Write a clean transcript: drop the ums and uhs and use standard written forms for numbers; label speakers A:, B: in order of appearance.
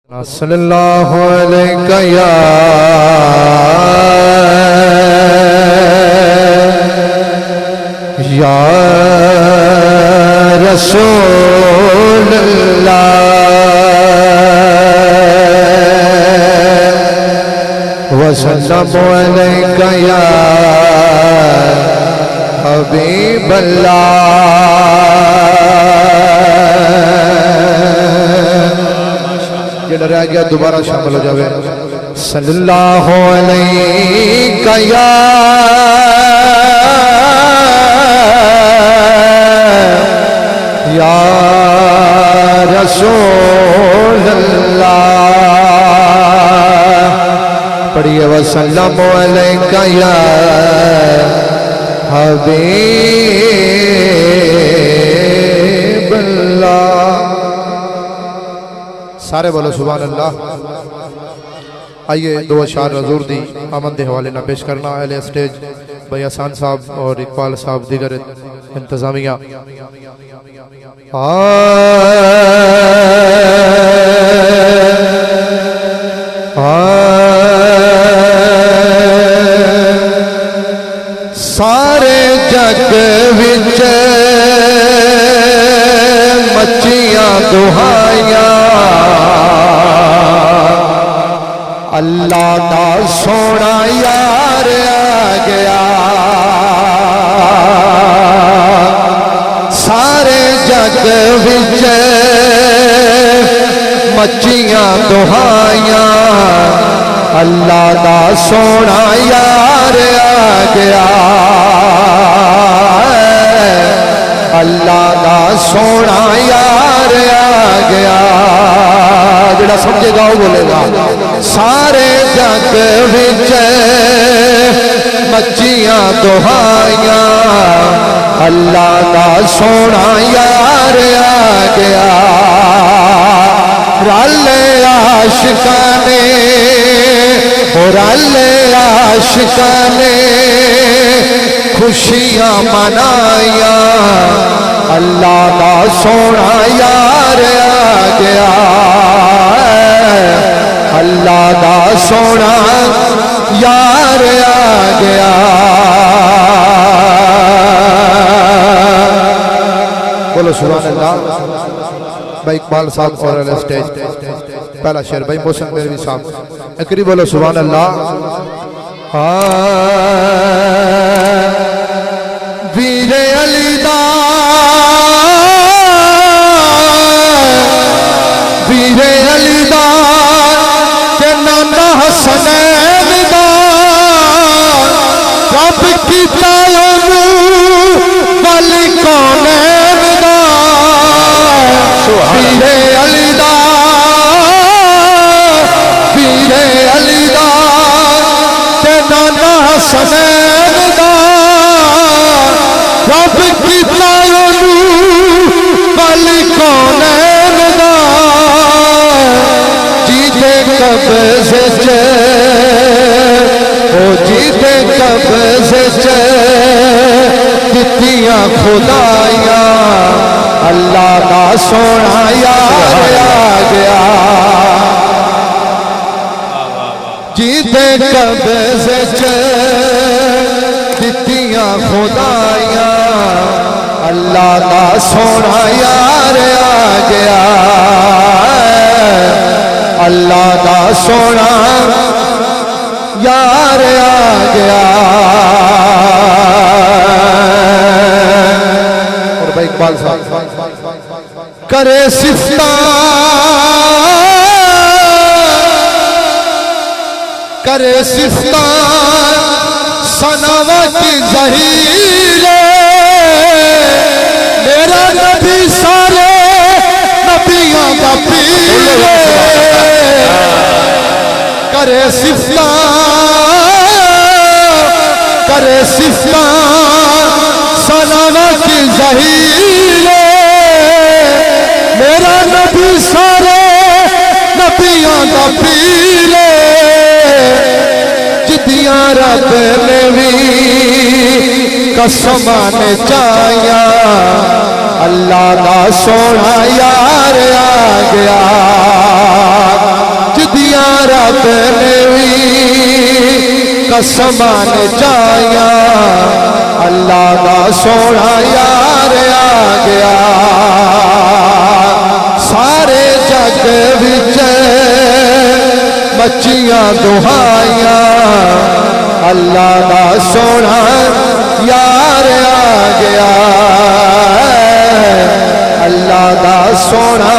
A: सल्लल्लाहु अलैहि या रसूल अल्लाह वसल्लमु अलैका या हबीब अल्लाह। रह गया दोबारा शामिल हो जावे। सल्लल्लाहु अलैका या रसूल अल्लाह। पढ़िए वसल्लमु अलैका या हबीब अल्लाह। सारे बोलो सुभान अल्लाह। आइए दो अशार हजूर दी आमद के हवाले ना पेश करना। अहले स्टेज भाई हसन साहब और इकबाल साहब दीगर इंतजामिया। सारे जग विच मच्छियां दुहाइयां अल्लाह दा सोना यार आ गया। सारे जग विच मच्छियां दुहाइयां अल्लाह दा सोना यार आ गया। अल्लाह दा सोना यार आ गया। जेड़ा समझेगा वो बोलेगा। सारे जग विच मच्छियां दुहाइयां अल्लाह दा सोना यार आ गया। रले आशिकां ने रले आशिकां ने खुशियां मनाइया अल्लाह दा सोना यार आ गया। अल्लाह दा सोना यार आ गया। बोलो सुभान अल्लाह। भाई इकबाल साहब और स्टेज पहला शेर भाई मोहसिन मेरवी साहब एकरी बोलो सुभान अल्लाह। वीरे अली दा वीरे अली दा ते नाना हसनैन दा रब कीता ओनू वाली कौनैन दा। वीरे अली दा वीरे अली दा ते नाना हसनैन दा रब कीता ओनू वाली कौनैन दा। जीते कब्ज़े च ओ जीते कब्ज़े च दित्तियां खुदाइयां अल्लाह दा सोना यार आ गया। जीते कब्ज़े च दित्तियां खुदाइयां अल्लाह दा सोना यार आ गया। अल्लाह दा सोना यार आ गया। और भाई इकबाल साहब करे सिफ्ता करे सिफ्ता सनावत ज़हीरे मेरा नबी सारे नबियों का पीर। करे सिफ्ता सलावत ज़हीरे मेरा नबी सारे नबियों का पीर। जिदियां रब ने भी कसमां ने चाहिया अल्लाह दा सोना यार आ गया। रब ने भी कसमान जाया अल्लाह दा सोना यार आ गया सारे जग विच मचियां दुहाइयां अल्लाह दा सोना यार आ गया अल्लाह दा सोना